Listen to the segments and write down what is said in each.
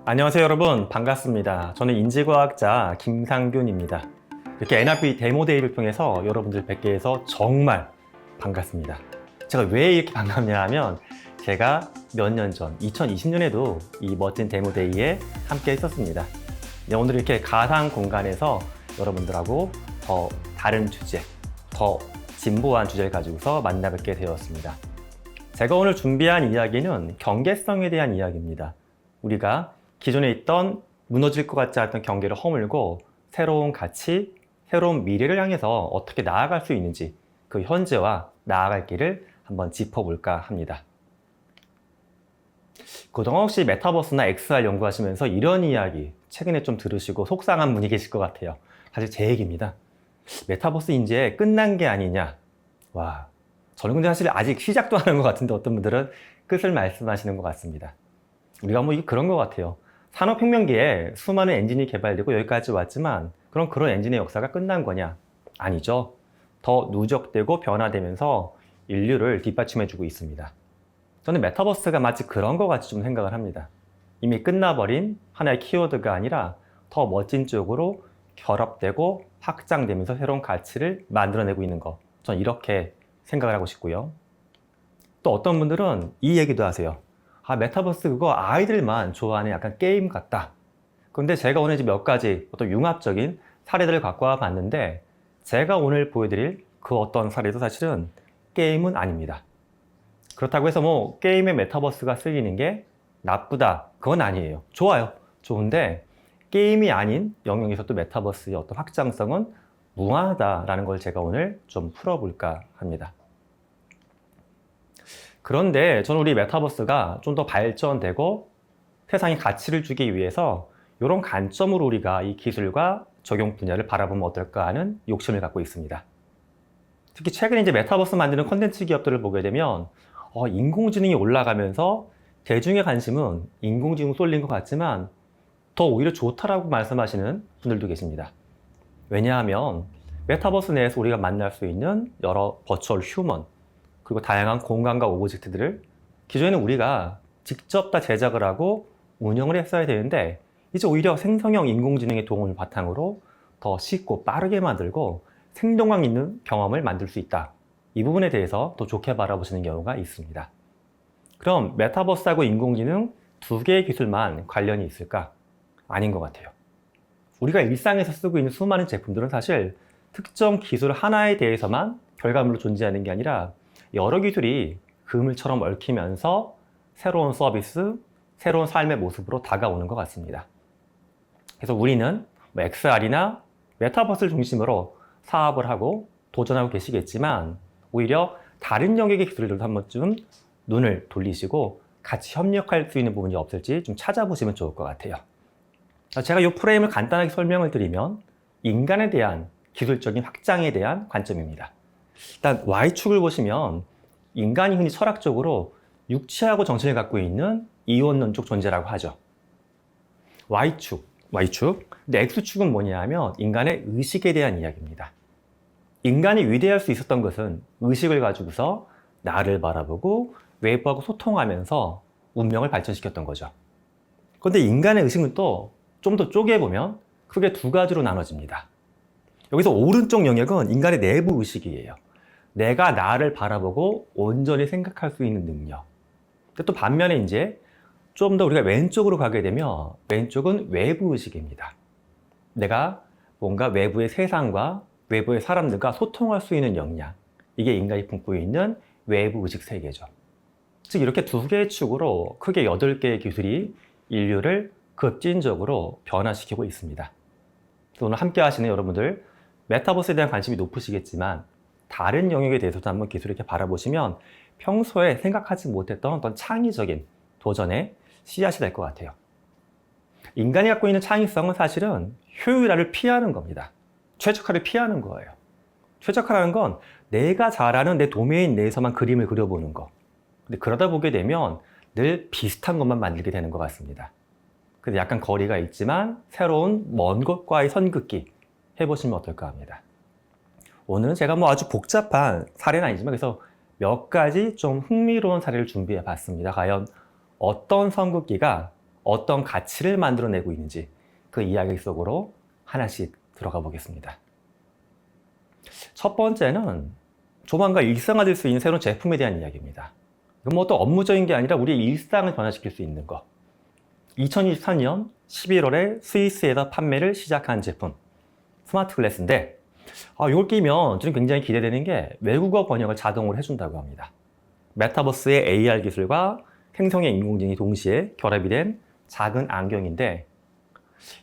안녕하세요 여러분, 반갑습니다. 저는 인지과학자 김상균입니다. 이렇게 NRP 데모데이를 통해서 여러분들 뵙게 해서 정말 반갑습니다. 제가 왜 이렇게 반갑냐 하면 제가 몇 년 전 2020년에도 이 멋진 데모데이에 함께 했었습니다. 오늘 이렇게 가상 공간에서 여러분들하고 더 다른 주제, 더 진보한 주제를 가지고서 만나 뵙게 되었습니다. 제가 오늘 준비한 이야기는 경계성에 대한 이야기입니다. 우리가 기존에 있던 무너질 것 같지 않던 경계를 허물고 새로운 가치, 새로운 미래를 향해서 어떻게 나아갈 수 있는지 그 현재와 나아갈 길을 한번 짚어볼까 합니다. 그동안 혹시 메타버스나 XR 연구하시면서 이런 이야기 최근에 좀 들으시고 속상한 분이 계실 것 같아요. 사실 제 얘기입니다. 메타버스 이제 끝난 게 아니냐. 와, 저는 근데 사실 아직 시작도 하는 것 같은데 어떤 분들은 끝을 말씀하시는 것 같습니다. 우리가 뭐 그런 것 같아요. 산업혁명기에 수많은 엔진이 개발되고 여기까지 왔지만 그럼 그런 엔진의 역사가 끝난 거냐? 아니죠. 더 누적되고 변화되면서 인류를 뒷받침해주고 있습니다. 저는 메타버스가 마치 그런 것 같이 좀 생각을 합니다. 이미 끝나버린 하나의 키워드가 아니라 더 멋진 쪽으로 결합되고 확장되면서 새로운 가치를 만들어내고 있는 것. 저는 이렇게 생각을 하고 싶고요. 또 어떤 분들은 이 얘기도 하세요. 메타버스 그거 아이들만 좋아하는 약간 게임 같다. 그런데 제가 오늘 이제 몇 가지 어떤 융합적인 사례들을 갖고 와 봤는데 제가 오늘 보여드릴 그 어떤 사례도 사실은 게임은 아닙니다. 그렇다고 해서 뭐 게임에 메타버스가 쓰이는 게 나쁘다. 그건 아니에요. 좋아요. 좋은데 게임이 아닌 영역에서 또 메타버스의 어떤 확장성은 무한하다라는 걸 제가 오늘 좀 풀어볼까 합니다. 그런데 저는 우리 메타버스가 좀 더 발전되고 세상에 가치를 주기 위해서 이런 관점으로 우리가 이 기술과 적용 분야를 바라보면 어떨까 하는 욕심을 갖고 있습니다. 특히 최근에 이제 메타버스 만드는 콘텐츠 기업들을 보게 되면 인공지능이 올라가면서 대중의 관심은 인공지능 쏠린 것 같지만 더 오히려 좋다라고 말씀하시는 분들도 계십니다. 왜냐하면 메타버스 내에서 우리가 만날 수 있는 여러 버추얼 휴먼 그리고 다양한 공간과 오브젝트들을 기존에는 우리가 직접 다 제작을 하고 운영을 했어야 되는데 이제 오히려 생성형 인공지능의 도움을 바탕으로 더 쉽고 빠르게 만들고 생동감 있는 경험을 만들 수 있다. 이 부분에 대해서 더 좋게 바라보시는 경우가 있습니다. 그럼 메타버스하고 인공지능 두 개의 기술만 관련이 있을까? 아닌 것 같아요. 우리가 일상에서 쓰고 있는 수많은 제품들은 사실 특정 기술 하나에 대해서만 결과물로 존재하는 게 아니라 여러 기술이 그물처럼 얽히면서 새로운 서비스, 새로운 삶의 모습으로 다가오는 것 같습니다. 그래서 우리는 XR이나 메타버스를 중심으로 사업을 하고 도전하고 계시겠지만 오히려 다른 영역의 기술들도 한 번쯤 눈을 돌리시고 같이 협력할 수 있는 부분이 없을지 좀 찾아보시면 좋을 것 같아요. 제가 이 프레임을 간단하게 설명을 드리면 인간에 대한 기술적인 확장에 대한 관점입니다. 일단 Y축을 보시면 인간이 흔히 철학적으로 육체하고 정신을 갖고 있는 이원론적 존재라고 하죠. Y축. 근데 X축은 뭐냐 하면 인간의 의식에 대한 이야기입니다. 인간이 위대할 수 있었던 것은 의식을 가지고서 나를 바라보고 외부하고 소통하면서 운명을 발전시켰던 거죠. 그런데 인간의 의식은 또 좀 더 쪼개보면 크게 두 가지로 나눠집니다. 여기서 오른쪽 영역은 인간의 내부 의식이에요. 내가 나를 바라보고 온전히 생각할 수 있는 능력. 근데 또 반면에 이제 좀 더 우리가 왼쪽으로 가게 되면 왼쪽은 외부 의식입니다. 내가 뭔가 외부의 세상과 외부의 사람들과 소통할 수 있는 역량. 이게 인간이 품고 있는 외부 의식 세계죠. 즉 이렇게 두 개의 축으로 크게 8개의 기술이 인류를 급진적으로 변화시키고 있습니다. 오늘 함께 하시는 여러분들 메타버스에 대한 관심이 높으시겠지만 다른 영역에 대해서도 한번 기술을 이렇게 바라보시면 평소에 생각하지 못했던 어떤 창의적인 도전의 씨앗이 될 것 같아요. 인간이 갖고 있는 창의성은 사실은 효율화를 피하는 겁니다. 최적화를 피하는 거예요. 최적화라는 건 내가 잘 아는 내 도메인 내에서만 그림을 그려보는 거. 근데 그러다 보게 되면 늘 비슷한 것만 만들게 되는 것 같습니다. 근데 약간 거리가 있지만 새로운 먼 곳과의 선긋기 해보시면 어떨까 합니다. 오늘은 제가 뭐 아주 복잡한 사례는 아니지만 그래서 몇 가지 좀 흥미로운 사례를 준비해 봤습니다. 과연 어떤 선긋기가 어떤 가치를 만들어내고 있는지 그 이야기 속으로 하나씩 들어가 보겠습니다. 첫 번째는 조만간 일상화될 수 있는 새로운 제품에 대한 이야기입니다. 이건 뭐 또 업무적인 게 아니라 우리의 일상을 변화시킬 수 있는 거. 2023년 11월에 스위스에서 판매를 시작한 제품 스마트 글래스인데 이걸 끼면 저는 굉장히 기대되는 게 외국어 번역을 자동으로 해준다고 합니다. 메타버스의 AR 기술과 생성의 인공지능이 동시에 결합이 된 작은 안경인데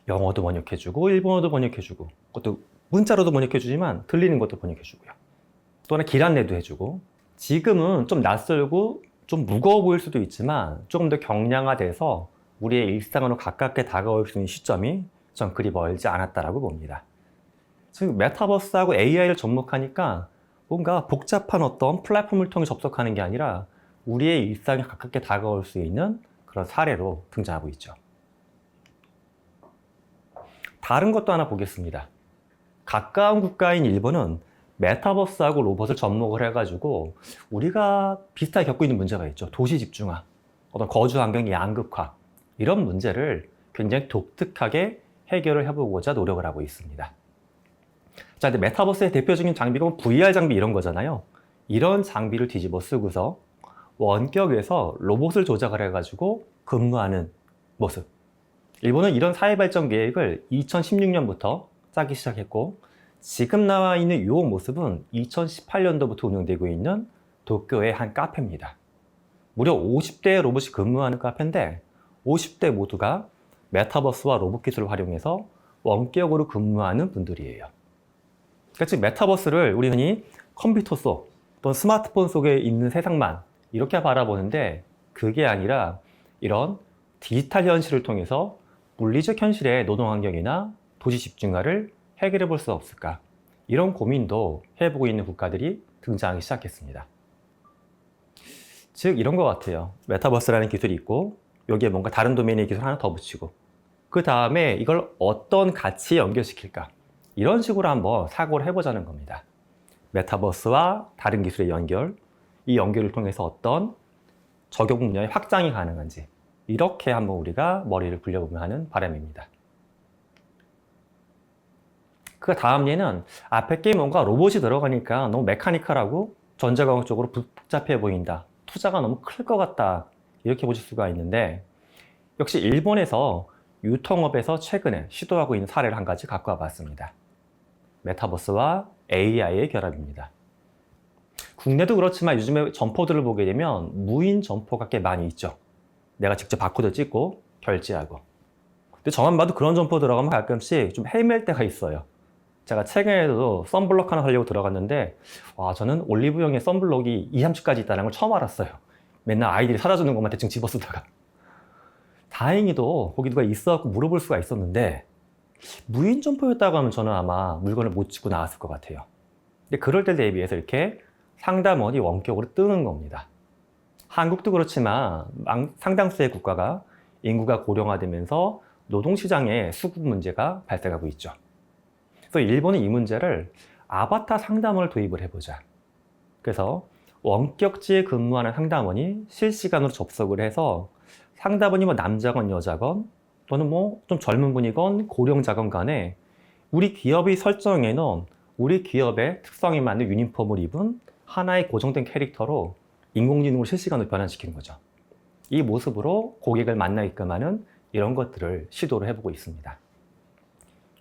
영어도 번역해주고 일본어도 번역해주고 그것도 문자로도 번역해주지만 들리는 것도 번역해주고요. 또 하나 길 안내도 해주고 지금은 좀 낯설고 좀 무거워 보일 수도 있지만 조금 더 경량화돼서 우리의 일상으로 가깝게 다가올 수 있는 시점이 전 그리 멀지 않았다라고 봅니다. 지금 메타버스하고 AI를 접목하니까 뭔가 복잡한 어떤 플랫폼을 통해 접속하는 게 아니라 우리의 일상에 가깝게 다가올 수 있는 그런 사례로 등장하고 있죠. 다른 것도 하나 보겠습니다. 가까운 국가인 일본은 메타버스하고 로봇을 접목을 해가지고 우리가 비슷하게 겪고 있는 문제가 있죠. 도시 집중화, 어떤 거주 환경의 양극화 이런 문제를 굉장히 독특하게 해결을 해보고자 노력을 하고 있습니다. 자, 근데 메타버스의 대표적인 장비가 VR 장비 이런 거잖아요. 이런 장비를 뒤집어 쓰고서 원격에서 로봇을 조작을 해가지고 근무하는 모습. 일본은 이런 사회 발전 계획을 2016년부터 짜기 시작했고 지금 나와 있는 이 모습은 2018년도부터 운영되고 있는 도쿄의 한 카페입니다. 무려 50대의 로봇이 근무하는 카페인데 50대 모두가 메타버스와 로봇 기술을 활용해서 원격으로 근무하는 분들이에요. 그러니까 즉 메타버스를 우리 흔히 컴퓨터 속 또는 스마트폰 속에 있는 세상만 이렇게 바라보는데 그게 아니라 이런 디지털 현실을 통해서 물리적 현실의 노동 환경이나 도시 집중화를 해결해 볼 수 없을까? 이런 고민도 해보고 있는 국가들이 등장하기 시작했습니다. 즉 이런 것 같아요. 메타버스라는 기술이 있고 여기에 뭔가 다른 도메인의 기술 하나 더 붙이고 그 다음에 이걸 어떤 가치에 연결시킬까? 이런 식으로 한번 사고를 해보자는 겁니다. 메타버스와 다른 기술의 연결, 이 연결을 통해서 어떤 적용 분야의 확장이 가능한지 이렇게 한번 우리가 머리를 굴려보면 하는 바람입니다. 그 다음 예는 앞에 게 뭔가 로봇이 들어가니까 너무 메카니컬하고 전자과학 쪽으로 복잡해 보인다. 투자가 너무 클 것 같다. 이렇게 보실 수가 있는데 역시 일본에서 유통업에서 최근에 시도하고 있는 사례를 한 가지 갖고 와봤습니다. 메타버스와 AI의 결합입니다. 국내도 그렇지만 요즘에 점포들을 보게 되면 무인 점포가 꽤 많이 있죠. 내가 직접 바코드 찍고 결제하고. 근데 저만 봐도 그런 점포 들어가면 가끔씩 좀 헤맬 때가 있어요. 제가 최근에도 썬블럭 하나 사려고 들어갔는데 와, 저는 올리브영에 썬블럭이 2, 30가지 있다는 걸 처음 알았어요. 맨날 아이들이 사다 주는 것만 대충 집어 쓰다가. 다행히도 거기 누가 있어갖고 물어볼 수가 있었는데 무인 점포였다고 하면 저는 아마 물건을 못 찍고 나왔을 것 같아요. 근데 그럴 때 대비해서 이렇게 상담원이 원격으로 뜨는 겁니다. 한국도 그렇지만 상당수의 국가가 인구가 고령화되면서 노동시장에 수급 문제가 발생하고 있죠. 그래서 일본은 이 문제를 아바타 상담원을 도입을 해보자. 그래서 원격지에 근무하는 상담원이 실시간으로 접속을 해서 상담원이 뭐 남자건 여자건 또는 뭐 좀 젊은 분이건 고령자건 간에 우리 기업이 설정해 놓은 우리 기업의 특성에 맞는 유니폼을 입은 하나의 고정된 캐릭터로 인공지능으로 실시간으로 변환시키는 거죠. 이 모습으로 고객을 만나게끔 하는 이런 것들을 시도를 해보고 있습니다.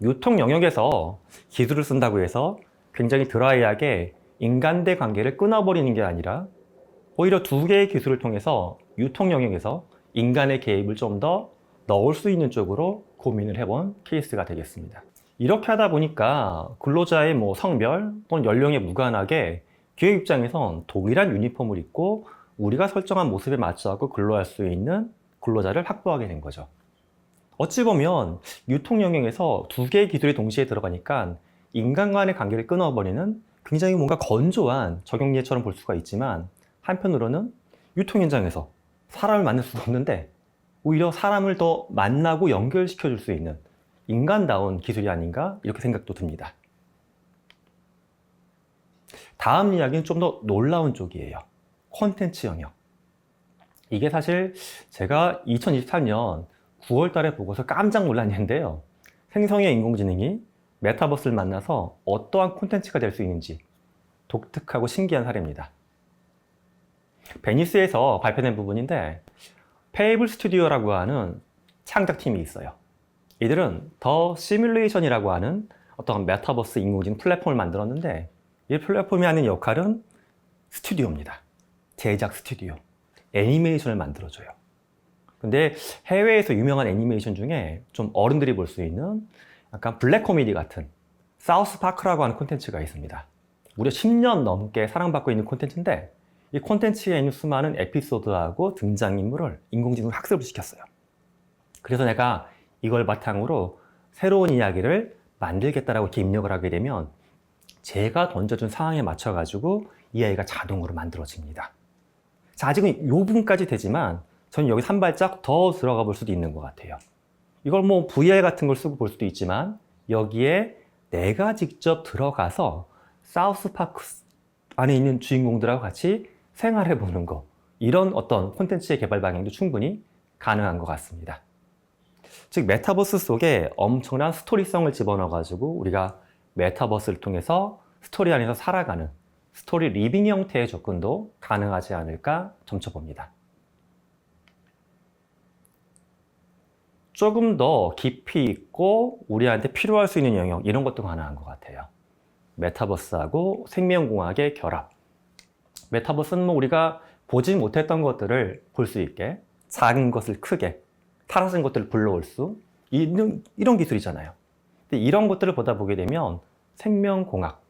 유통 영역에서 기술을 쓴다고 해서 굉장히 드라이하게 인간대 관계를 끊어버리는 게 아니라 오히려 두 개의 기술을 통해서 유통 영역에서 인간의 개입을 좀 더 넣을 수 있는 쪽으로 고민을 해본 케이스가 되겠습니다. 이렇게 하다 보니까 근로자의 뭐 성별 또는 연령에 무관하게 기업 입장에선 동일한 유니폼을 입고 우리가 설정한 모습에 맞춰서 근로할 수 있는 근로자를 확보하게 된 거죠. 어찌 보면 유통 영역에서 두 개의 기술이 동시에 들어가니까 인간 간의 관계를 끊어버리는 굉장히 뭔가 건조한 적용예처럼 볼 수가 있지만 한편으로는 유통 현장에서 사람을 만날 수가 없는데 오히려 사람을 더 만나고 연결시켜 줄 수 있는 인간다운 기술이 아닌가 이렇게 생각도 듭니다. 다음 이야기는 좀 더 놀라운 쪽이에요. 콘텐츠 영역. 이게 사실 제가 2023년 9월 달에 보고서 깜짝 놀랐는데요. 생성의 인공지능이 메타버스를 만나서 어떠한 콘텐츠가 될 수 있는지 독특하고 신기한 사례입니다. 베니스에서 발표된 부분인데 페이블 스튜디오라고 하는 창작팀이 있어요. 이들은 더 시뮬레이션이라고 하는 어떤 메타버스 인공지능 플랫폼을 만들었는데 이 플랫폼이 하는 역할은 스튜디오입니다. 제작 스튜디오. 애니메이션을 만들어줘요. 근데 해외에서 유명한 애니메이션 중에 좀 어른들이 볼 수 있는 약간 블랙 코미디 같은 사우스 파크라고 하는 콘텐츠가 있습니다. 무려 10년 넘게 사랑받고 있는 콘텐츠인데 이 콘텐츠에 있는 수많은 에피소드하고 등장인물을 인공지능으로 학습을 시켰어요. 그래서 내가 이걸 바탕으로 새로운 이야기를 만들겠다라고 이렇게 입력을 하게 되면 제가 던져준 상황에 맞춰가지고 이 아이가 자동으로 만들어집니다. 자, 아직은 이 부분까지 되지만 저는 여기서 한 발짝 더 들어가 볼 수도 있는 것 같아요. 이걸 뭐 VR 같은 걸 쓰고 볼 수도 있지만 여기에 내가 직접 들어가서 사우스파크 안에 있는 주인공들하고 같이 생활해 보는 거, 이런 어떤 콘텐츠의 개발 방향도 충분히 가능한 것 같습니다. 즉 메타버스 속에 엄청난 스토리성을 집어넣어 가지고 우리가 메타버스를 통해서 스토리 안에서 살아가는 스토리 리빙 형태의 접근도 가능하지 않을까 점쳐봅니다. 조금 더 깊이 있고 우리한테 필요할 수 있는 영역, 이런 것도 가능한 것 같아요. 메타버스하고 생명공학의 결합. 메타버스는 뭐 우리가 보지 못했던 것들을 볼 수 있게, 작은 것을 크게, 사라진 것들을 불러올 수 있는 이런 기술이잖아요. 근데 이런 것들을 보다 보게 되면 생명공학,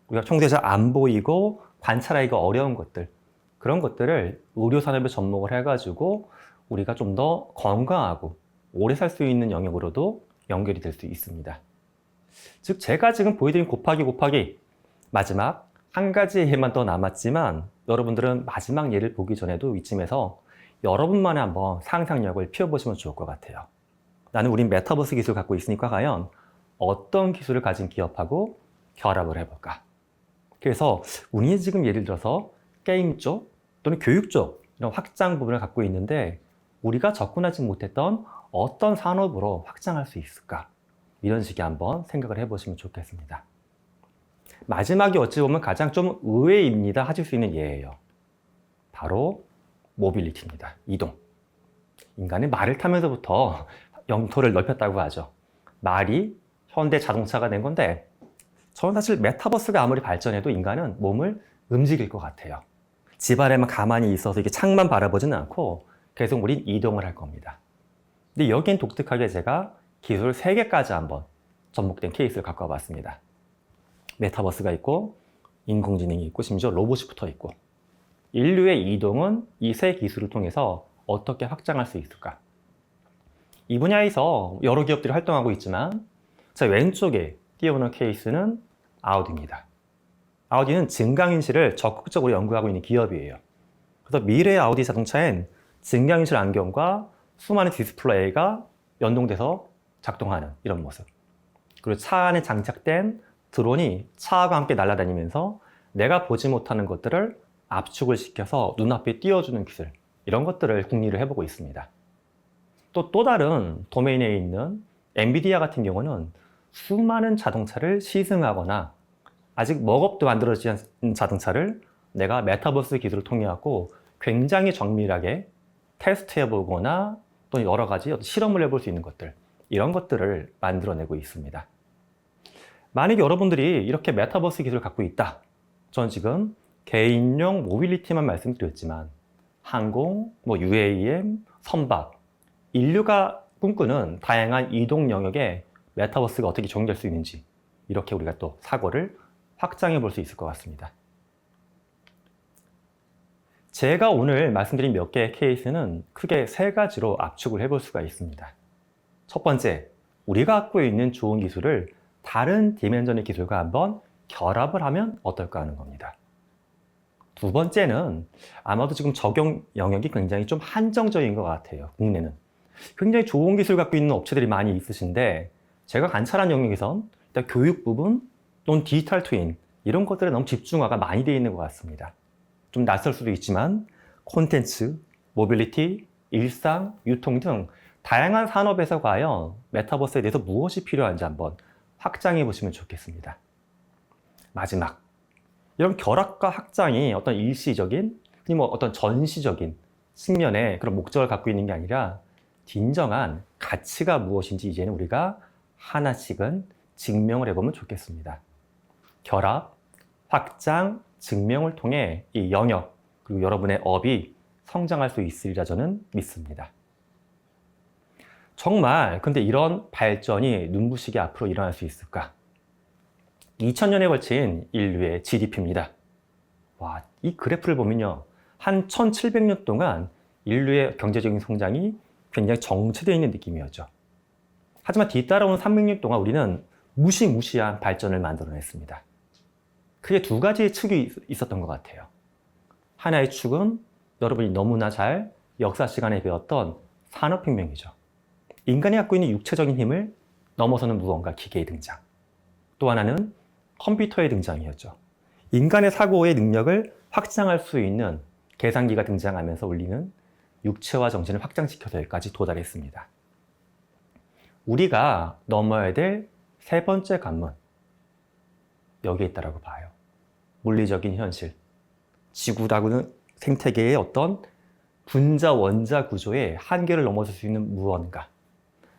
우리가 평소에 잘 안 보이고 관찰하기가 어려운 것들, 그런 것들을 의료산업에 접목을 해가지고 우리가 좀 더 건강하고 오래 살 수 있는 영역으로도 연결이 될 수 있습니다. 즉 제가 지금 보여드린 곱하기 마지막 한 가지 예만 더 남았지만 여러분들은 마지막 예를 보기 전에도 이쯤에서 여러분만의 한번 상상력을 피워보시면 좋을 것 같아요. 나는 우린 메타버스 기술을 갖고 있으니까 과연 어떤 기술을 가진 기업하고 결합을 해볼까? 그래서 우리 지금 예를 들어서 게임 쪽 또는 교육 쪽 이런 확장 부분을 갖고 있는데 우리가 접근하지 못했던 어떤 산업으로 확장할 수 있을까? 이런 식의 한번 생각을 해보시면 좋겠습니다. 마지막이 어찌 보면 가장 좀 의외입니다 하실 수 있는 예예요. 바로 모빌리티입니다. 이동. 인간이 말을 타면서부터 영토를 넓혔다고 하죠. 말이 현대 자동차가 된 건데 저는 사실 메타버스가 아무리 발전해도 인간은 몸을 움직일 것 같아요. 집 안에만 가만히 있어서 이게 창만 바라보지는 않고 계속 우린 이동을 할 겁니다. 근데 여긴 독특하게 제가 기술 3개까지 한번 접목된 케이스를 갖고 와봤습니다. 메타버스가 있고 인공지능이 있고 심지어 로봇이 붙어 있고 인류의 이동은 이 세 기술을 통해서 어떻게 확장할 수 있을까? 이 분야에서 여러 기업들이 활동하고 있지만 제 왼쪽에 띄워놓은 케이스는 아우디입니다. 아우디는 증강인실을 적극적으로 연구하고 있는 기업이에요. 그래서 미래의 아우디 자동차엔 증강인실 안경과 수많은 디스플레이가 연동돼서 작동하는 이런 모습. 그리고 차 안에 장착된 드론이 차와 함께 날아다니면서 내가 보지 못하는 것들을 압축을 시켜서 눈앞에 띄워주는 기술, 이런 것들을 궁리를 해보고 있습니다. 또 다른 도메인에 있는 엔비디아 같은 경우는 수많은 자동차를 시승하거나 아직 먹업도 만들어지지 않은 자동차를 내가 메타버스 기술을 통해 갖고 굉장히 정밀하게 테스트해보거나 또 여러 가지 실험을 해볼 수 있는 것들, 이런 것들을 만들어내고 있습니다. 만약에 여러분들이 이렇게 메타버스 기술을 갖고 있다. 전 지금 개인용 모빌리티만 말씀드렸지만 항공, UAM, 선박, 인류가 꿈꾸는 다양한 이동 영역에 메타버스가 어떻게 적용될 수 있는지 이렇게 우리가 또 사고를 확장해 볼 수 있을 것 같습니다. 제가 오늘 말씀드린 몇 개의 케이스는 크게 3가지로 압축을 해볼 수가 있습니다. 첫 번째, 우리가 갖고 있는 좋은 기술을 다른 디멘전의 기술과 한번 결합을 하면 어떨까 하는 겁니다. 두 번째는 아마도 지금 적용 영역이 굉장히 좀 한정적인 것 같아요. 국내는. 굉장히 좋은 기술 갖고 있는 업체들이 많이 있으신데 제가 관찰한 영역에선 일단 교육 부분 또는 디지털 트윈 이런 것들에 너무 집중화가 많이 되어 있는 것 같습니다. 좀 낯설 수도 있지만 콘텐츠, 모빌리티, 일상, 유통 등 다양한 산업에서 과연 메타버스에 대해서 무엇이 필요한지 한번 확장해 보시면 좋겠습니다. 마지막, 이런 결합과 확장이 어떤 일시적인, 뭐 어떤 전시적인 측면의 그런 목적을 갖고 있는 게 아니라 진정한 가치가 무엇인지 이제는 우리가 하나씩은 증명을 해보면 좋겠습니다. 결합, 확장, 증명을 통해 이 영역, 그리고 여러분의 업이 성장할 수 있으리라 저는 믿습니다. 정말 근데 이런 발전이 눈부시게 앞으로 일어날 수 있을까? 2000년에 걸친 인류의 GDP입니다. 와, 이 그래프를 보면요. 한 1700년 동안 인류의 경제적인 성장이 굉장히 정체되어 있는 느낌이었죠. 하지만 뒤따라오는 300년 동안 우리는 무시무시한 발전을 만들어냈습니다. 크게 두 가지의 축이 있었던 것 같아요. 하나의 축은 여러분이 너무나 잘 역사 시간에 배웠던 산업혁명이죠. 인간이 갖고 있는 육체적인 힘을 넘어서는 무언가 기계의 등장. 또 하나는 컴퓨터의 등장이었죠. 인간의 사고의 능력을 확장할 수 있는 계산기가 등장하면서 우리는 육체와 정신을 확장시켜서 여기까지 도달했습니다. 우리가 넘어야 될 세 번째 관문, 여기에 있다고 봐요. 물리적인 현실. 지구라고는 생태계의 어떤 분자 원자 구조의 한계를 넘어설 수 있는 무언가.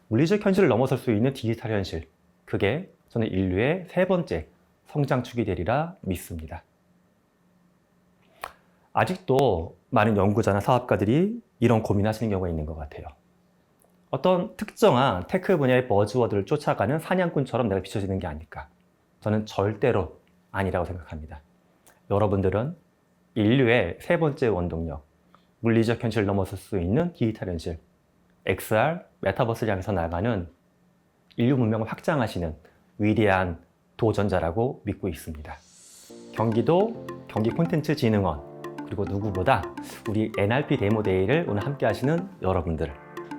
물리적 현실을 넘어설 수 있는 디지털 현실. 그게 저는 인류의 세 번째 성장축이 되리라 믿습니다. 아직도 많은 연구자나 사업가들이 이런 고민하시는 경우가 있는 것 같아요. 어떤 특정한 테크 분야의 버즈워드를 쫓아가는 사냥꾼처럼 내가 비춰지는 게 아닐까? 저는 절대로 아니라고 생각합니다. 여러분들은 인류의 세 번째 원동력, 물리적 현실을 넘어설 수 있는 디지털 현실, XR, 메타버스를 향해서 나가는 인류 문명을 확장하시는 위대한 도전자라고 믿고 있습니다. 경기도 경기콘텐츠진흥원, 그리고 누구보다 우리 NRP 데모데이를 오늘 함께 하시는 여러분들,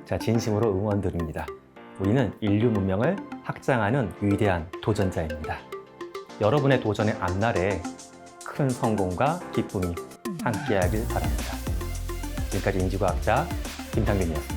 제가 진심으로 응원드립니다. 우리는 인류 문명을 확장하는 위대한 도전자입니다. 여러분의 도전의 앞날에 큰 성공과 기쁨이 함께하길 바랍니다. 지금까지 인지과학자 김상균이었습니다.